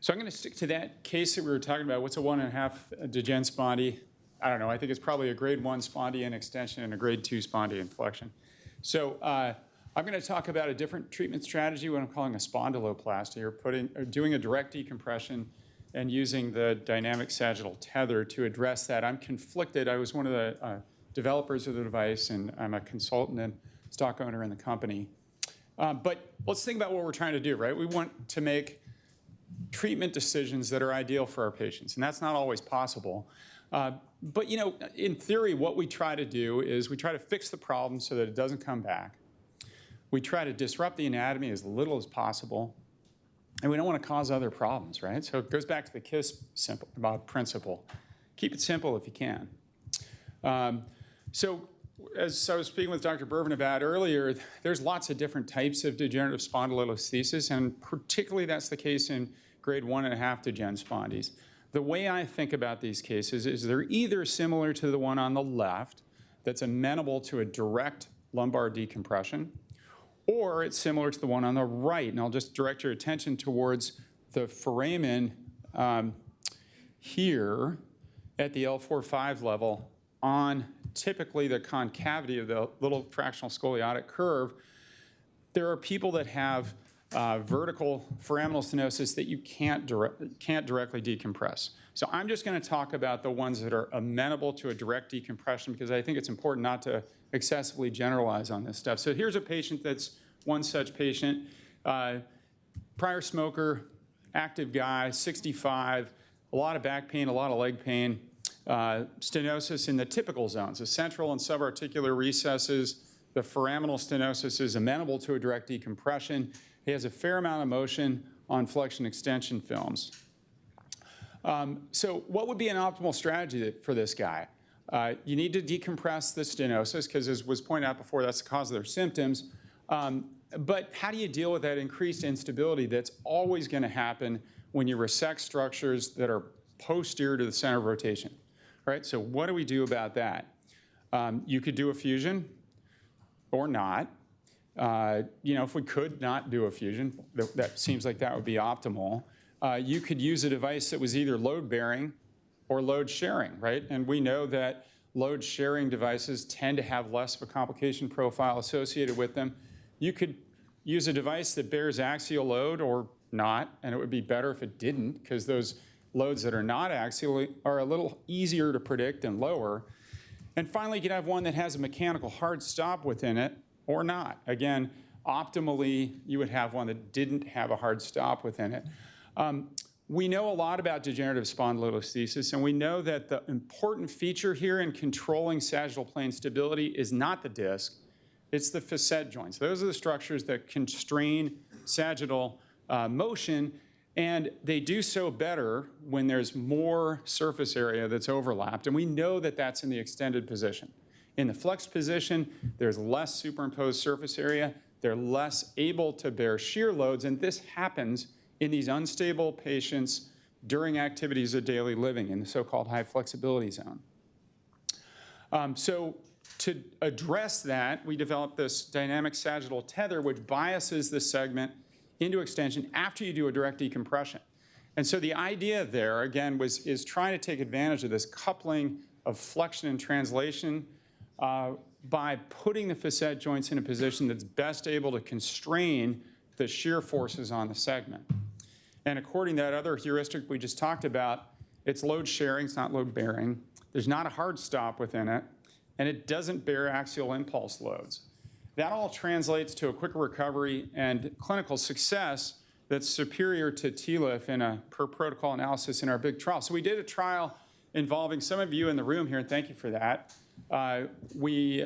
So I'm going to stick to that case that we were talking about. What's a 1.5 Degen Spondy? I don't know. I think it's probably a grade 1 spondy and extension and a grade 2 spondy and flexion. So I'm going to talk about a different treatment strategy, what I'm calling a spondyloplasty, or doing a direct decompression and using the dynamic sagittal tether to address that. I'm conflicted. I was one of the developers of the device, and I'm a consultant and stock owner in the company. But let's think about what we're trying to do, right? We want to make treatment decisions that are ideal for our patients, and that's not always possible. But you know, in theory, what we try to do is we try to fix the problem so that it doesn't come back. We try to disrupt the anatomy as little as possible, and we don't want to cause other problems, right? So it goes back to the KISS principle. Keep it simple if you can. So as I was speaking with Dr. Bervin about earlier, there's lots of different types of degenerative spondylolisthesis, and particularly that's the case in grade 1.5 Degen spondies. The way I think about these cases is they're either similar to the one on the left that's amenable to a direct lumbar decompression, or it's similar to the one on the right. And I'll just direct your attention towards the foramen here at the L4-5 level on typically the concavity of the little fractional scoliotic curve. There are people that have vertical foraminal stenosis that you can't directly decompress. So I'm just going to talk about the ones that are amenable to a direct decompression because I think it's important not to excessively generalize on this stuff. So here's a patient that's one such patient, prior smoker, active guy, 65, a lot of back pain, a lot of leg pain, stenosis in the typical zones, the central and subarticular recesses. The foraminal stenosis is amenable to a direct decompression. He has a fair amount of motion on flexion extension films. So what would be an optimal strategy for this guy? You need to decompress the stenosis because, as was pointed out before, that's the cause of their symptoms. But how do you deal with that increased instability that's always going to happen when you resect structures that are posterior to the center of rotation? Right? So what do we do about that? You could do a fusion or not. You know, if we could not do a fusion, that seems like that would be optimal. You could use a device that was either load-bearing or load-sharing, right? And we know that load-sharing devices tend to have less of a complication profile associated with them. You could use a device that bears axial load or not, and it would be better if it didn't, because those loads that are not axial are a little easier to predict and lower. And finally, you could have one that has a mechanical hard stop within it or not. Again, optimally, you would have one that didn't have a hard stop within it. We know a lot about degenerative spondylolisthesis, and we know that the important feature here in controlling sagittal plane stability is not the disc, it's the facet joints. Those are the structures that constrain sagittal motion, and they do so better when there's more surface area that's overlapped, and we know that that's in the extended position. In the flexed position, there's less superimposed surface area, they're less able to bear shear loads, and this happens in these unstable patients during activities of daily living in the so-called high flexibility zone. So to address that, we developed this dynamic sagittal tether, which biases the segment into extension after you do a direct decompression. And so the idea there, again, is trying to take advantage of this coupling of flexion and translation by putting the facet joints in a position that's best able to constrain the shear forces on the segment. And according to that other heuristic we just talked about, it's load sharing, it's not load bearing. There's not a hard stop within it, and it doesn't bear axial impulse loads. That all translates to a quicker recovery and clinical success that's superior to TLIF in a per protocol analysis in our big trial. So we did a trial involving some of you in the room here, and thank you for that. We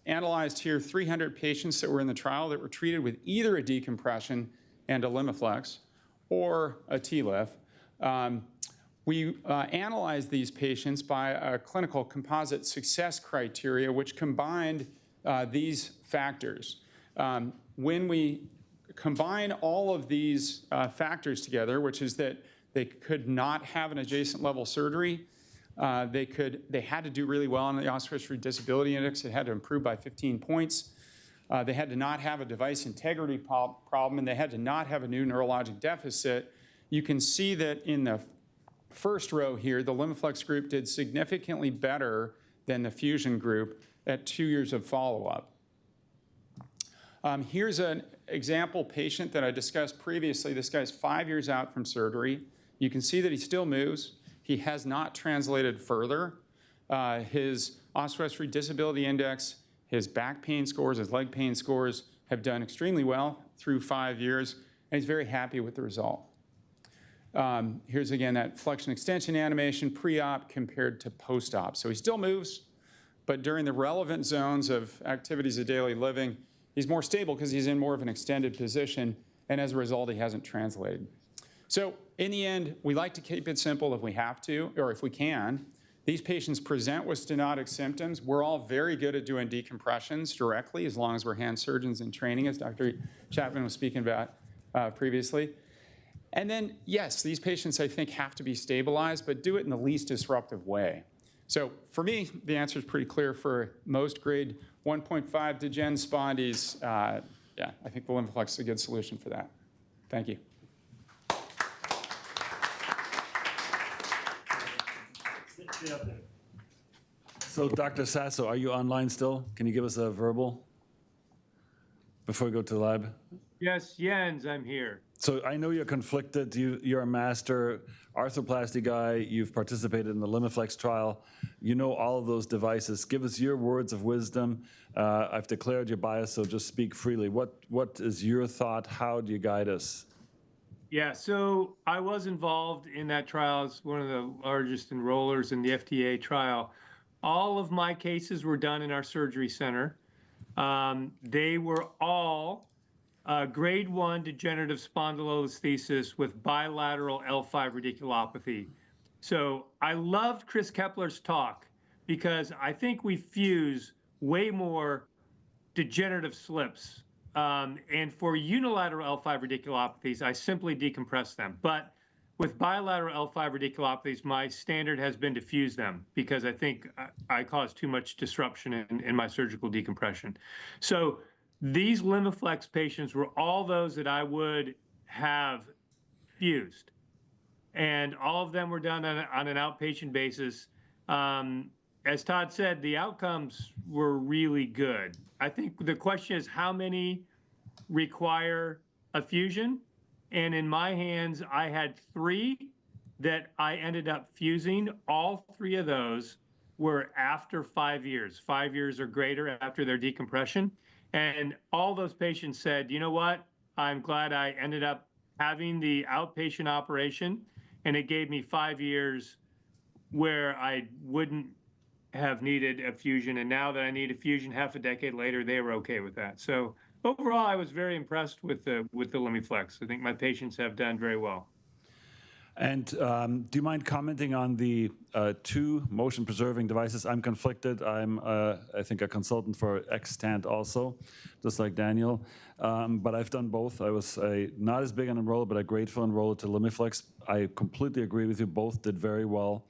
analyzed here 300 patients that were in the trial that were treated with either a decompression and a Limiflex or a TLIF. We analyzed these patients by a clinical composite success criteria, which combined these factors. When we combine all of these factors together, which is that they could not have an adjacent level surgery, they had to do really well on the Oscar Disability Index. It had to improve by 15 points. They had to not have a device integrity problem, and they had to not have a new neurologic deficit. you can see that in the first row here, the Limiflex group did significantly better than the fusion group at 2 years of follow-up. Here's an example patient that I discussed previously. This guy's 5 years out from surgery. You can see that he still moves. He has not translated further. His Oswestry Disability Index, his back pain scores, his leg pain scores have done extremely well through 5 years, and he's very happy with the result. Here's again that flexion extension animation pre-op compared to post-op. So he still moves, but during the relevant zones of activities of daily living, he's more stable because he's in more of an extended position, and as a result, he hasn't translated. So in the end, we like to keep it simple if we have to, or if we can. These patients present with stenotic symptoms. We're all very good at doing decompressions directly, as long as we're hand surgeons in training, as Dr. Chapman was speaking about previously. And then, yes, these patients, I think, have to be stabilized, but do it in the least disruptive way. So for me, the answer is pretty clear for most grade 1.5 Degen Spondys. Yeah, I think the Limiflex is a good solution for that. Thank you. So Dr. Sasso, are you online still? Can you give us a verbal before we go to the lab? Yes, Jens, I'm here. So I know you're conflicted. You're a master arthroplasty guy. You've participated in the Limiflex trial. You know all of those devices. Give us your words of wisdom. I've declared your bias, so just speak freely. What is your thought? How do you guide us? Yeah, so I was involved in that trial as one of the largest enrollers in the FDA trial. All of my cases were done in our surgery center. They were all grade 1 degenerative spondylolisthesis with bilateral L5 radiculopathy. So I loved Chris Kepler's talk because I think we fuse way more degenerative slips. And for unilateral L5 radiculopathies, I simply decompress them. But with bilateral L5 radiculopathies, my standard has been to fuse them because I think I cause too much disruption in my surgical decompression. So these Limiflex patients were all those that I would have fused. And all of them were done on an outpatient basis. As Todd said, the outcomes were really good. I think the question is how many require a fusion? And in my hands, I had 3 that I ended up fusing. All 3 of those were after 5 years, 5 years or greater after their decompression. And all those patients said, you know what? I'm glad I ended up having the outpatient operation, and it gave me 5 years where I wouldn't have needed a fusion. And now that I need a fusion half a decade later, they were okay with that. So overall, I was very impressed with the Limiflex. I think my patients have done very well. And do you mind commenting on the 2 motion-preserving devices? I'm conflicted. I'm, I think, a consultant for Extant also, just like Daniel. But I've done both. I was not as big an enroller, but a grateful enroller to Limiflex. I completely agree with you. Both did very well.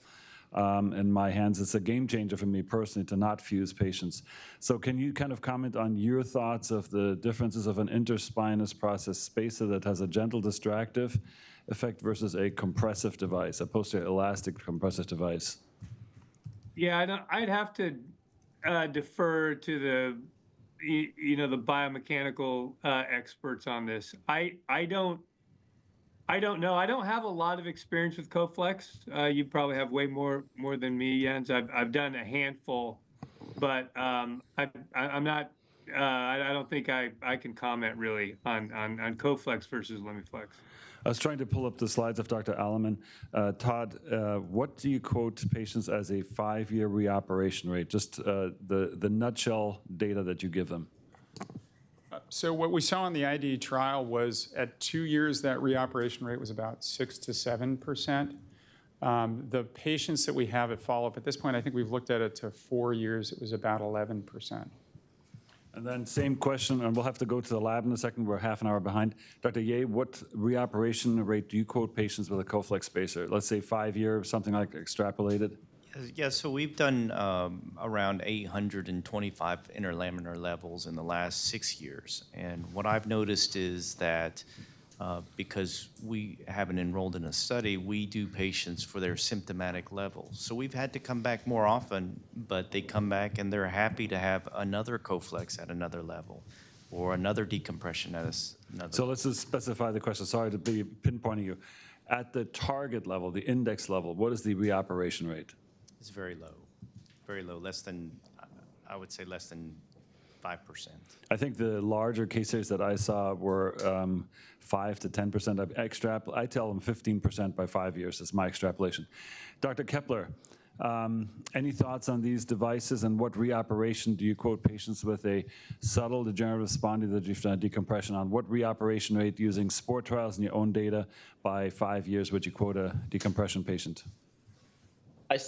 In my hands, it's a game changer for me personally to not fuse patients. So can you kind of comment on your thoughts of the differences of an interspinous process spacer that has a gentle distractive effect versus a compressive device, a posterior elastic compressive device? Yeah, I'd have to defer to the the biomechanical experts on this. I don't know. I don't have a lot of experience with Coflex. You probably have way more than me, Jens. I've done a handful, but I'm not. I don't think I can comment really on Coflex versus Limiflex. I was trying to pull up the slides of Dr. Alamin. Todd, what do you quote patients as a 5-year reoperation rate? Just the nutshell data that you give them. So what we saw in the IDE trial was at 2 years, that reoperation rate was about 6 to 7%. The patients that we have at follow-up, at this point, I think we've looked at it to 4 years, it was about 11%. And then same question, and we'll have to go to the lab in a second. We're half an hour behind. Dr. Ye, what reoperation rate do you quote patients with a Coflex spacer? Let's say 5 year, something like extrapolated. Yeah, so we've done around 825 interlaminar levels in the last 6 years. And what I've noticed is that because we haven't enrolled in a study, we do patients for their symptomatic level. So we've had to come back more often, but they come back and they're happy to have another Coflex at another level or another decompression at another. So let's just specify the question. Sorry to be pinpointing you. At the target level, the index level, what is the reoperation rate? It's very low, less than, I would say less than 5%. I think the larger case series that I saw were 5 to 10%. I tell them 15% by 5 years is my extrapolation. Dr. Kepler, any thoughts on these devices and what reoperation do you quote patients with a subtle degenerative spondy that you've done decompression on? What reoperation rate using sport trials and your own data by 5 years would you quote a decompression patient? I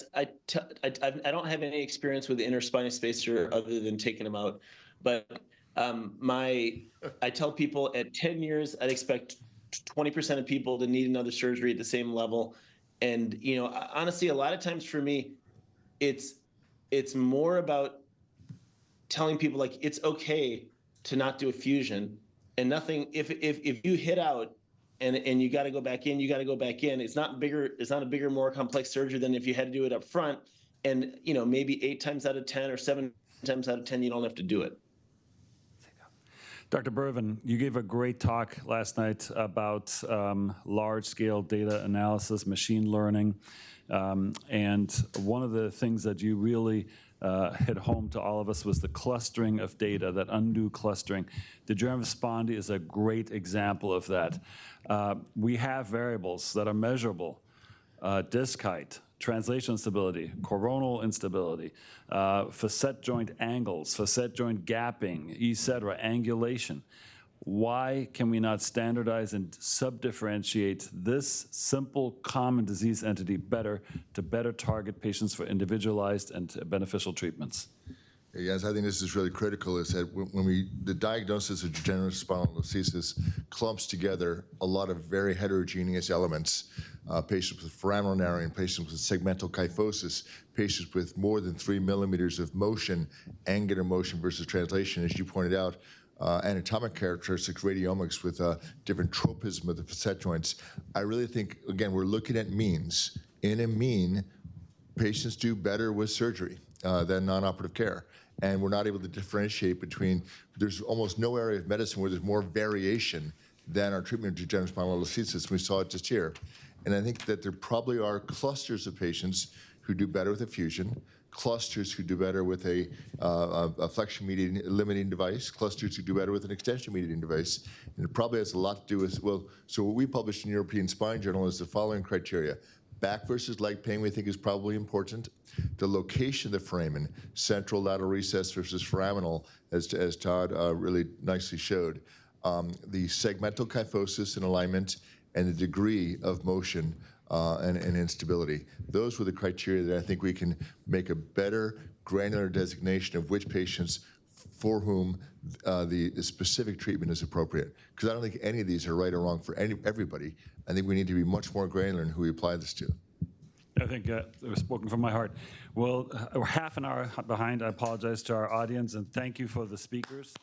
don't have any experience with the interspinous spacer other than taking them out, but I tell people at 10 years I'd expect 20% of people to need another surgery at the same level, and honestly, a lot of times for me, it's more about telling people like it's okay to not do a fusion, and nothing if you hit out. And you got to go back in. You got to go back in. It's not bigger. It's not a bigger, more complex surgery than if you had to do it up front. And maybe 8 times out of 10 or 7 times out of 10, you don't have to do it. Dr. Bervin, you gave a great talk last night about large-scale data analysis, machine learning, and one of the things that you really hit home to all of us was the clustering of data, that undue clustering. Degenerative spondy is a great example of that. We have variables that are measurable, disc height, translational stability, coronal instability, facet joint angles, facet joint gapping, etc., angulation. Why can we not standardize and subdifferentiate this simple common disease entity better to better target patients for individualized and beneficial treatments? Yes, I think this is really critical, is that when the diagnosis of degenerative spondylolisthesis clumps together a lot of very heterogeneous elements, patients with foraminal narrowing, patients with segmental kyphosis, patients with more than 3 millimeters of motion, angular motion versus translation, as you pointed out, anatomic characteristics, radiomics with different tropism of the facet joints. I really think, again, we're looking at means. In a mean, patients do better with surgery than non-operative care. And we're not able to differentiate between, there's almost no area of medicine where there's more variation than our treatment of degenerative spondylolisthesis. We saw it just here. And I think that there probably are clusters of patients who do better with a fusion, clusters who do better with a flexion-mediating limiting device, clusters who do better with an extension-mediating device. And it probably has a lot to do with, so what we published in European Spine Journal is the following criteria. Back versus leg pain we think is probably important. The location of the foramen, central lateral recess versus foraminal, as Todd really nicely showed. The segmental kyphosis and alignment, and the degree of motion and instability. Those were the criteria that I think we can make a better granular designation of which patients for whom the specific treatment is appropriate. Because I don't think any of these are right or wrong for everybody. I think we need to be much more granular in who we apply this to. I think it was spoken from my heart. Well, we're half an hour behind. I apologize to our audience, and thank you for the speakers.